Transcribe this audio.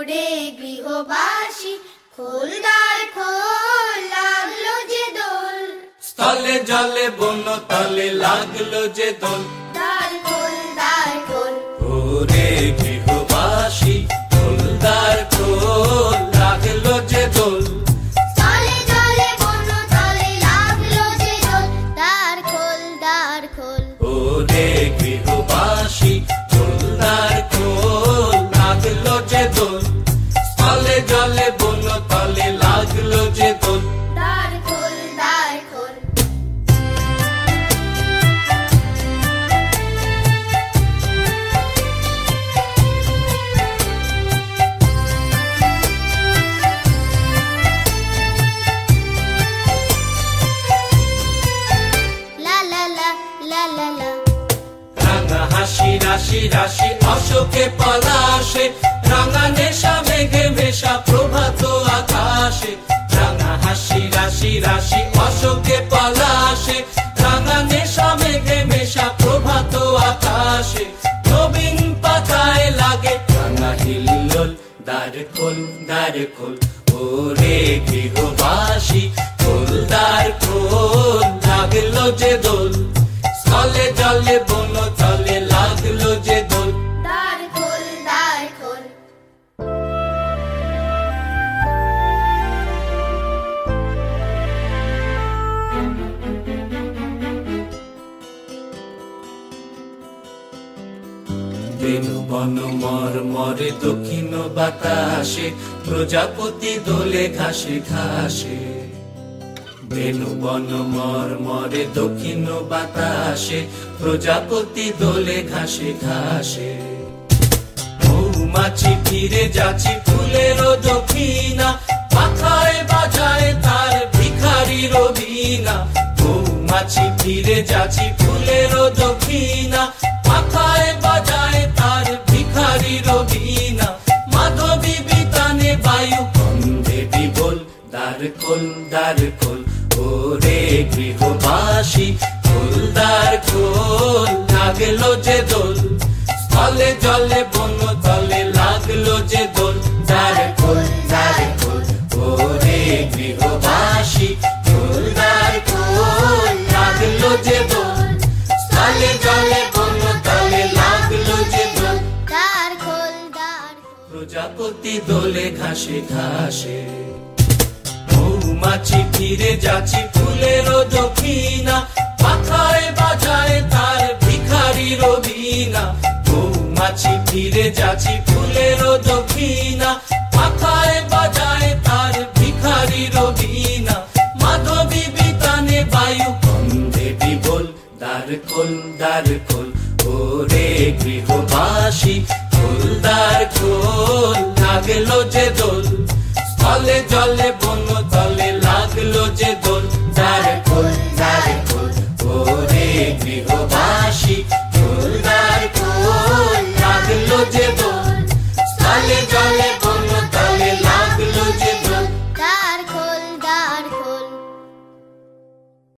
ওরে গৃহবাসী খোল দ্বার খোল, লাগলো যে দোল। স্থলে জলে বন তলে লাগলো যে দোল। দ্বার খোল দ্বার খোল, ওরে গৃহবাসী খোল দ্বার খোল, লাগলো যে দোল। স্থলে জলে বন তলে লাগলো যে দোল। দ্বার খোল দ্বার খোল, ওরে গৃহবাসী খোল দ্বার খোল, লাগলো যে দোল। স্থলে জলে বন তলে লাগলো যে দোল। দ্বার খোল দ্বার খোল। লা লা লা লা লা লা, রাঙা হাসি রাশি রাশি অশোকে পলাশে, রাঙা নেশা মেঘে মেশা প্রভাত আকাশে। রাঙা হাসি রাশি রাশি অশোকে পলাশে, রাঙা নেশা মেঘে মেশা প্রভাত আকাশে। নবীন পাতায় লাগে রাঙা হিল্লোল, দ্বার খোল দ্বার খোল, ওরে গৃহবাসী খোল দ্বার খোল, লাগলো যে দোল। স্থলে জলে বন তলে লাগলো যে দোল। দ্বার খোল দ্বার খোল। বেনু বন মর মরে দক্ষিণ বাতাসে, প্রজাপতি দোলে ঘাসে ঘাসে। বেনু বন মর মরে দক্ষিণ বাতাসে, প্রজাপতি দোলে ঘাসে ঘাসে। মৌমাছি ফিরে যাচ্ছি ফুলের দক্ষিণা, পাখায় বাজায় তার ভিখারির বীণা। মৌমাছি ফিরে যাচ্ছি ফুলের দক্ষিণা, পাখায় বাজায় তার ভিখারির বীণা। মাধবী বিতানে বায়ু কন্ধে বিবল, দ্বার খোল দ্বার খোল, ওরে গৃহবাসী খোল দ্বার খোল, লাগলো যে দোল। স্থলে জলে বন তলে লাগলো যে দোল। দ্বার খোল দ্বার খোল, ওরে গৃহবাসী খোল দ্বার খোল, লাগলো যে দোল। স্থলে জলে বন তলে লাগলো যে দোল। দ্বার খোল দ্বার খোল, প্রজাপতি দোলে ঘাসে ঘাসে। মৌমাছি ফিরে যাচ্ছি ফুলের দক্ষিণা, পাখায় বাজায় তার ভিখারির বীণা। মৌমাছি ফিরে যাচ্ছি ফুলের দক্ষিণা, পাখায় বাজায় তার ভিখারির বীণা। মাধবী বিতানে বায়ু কন্ধে বিবল, দ্বার খোল দ্বার খোল, ওরে গৃহবাসী খোল দ্বার খোল, লাগলো যে দোল। স্থলে জলে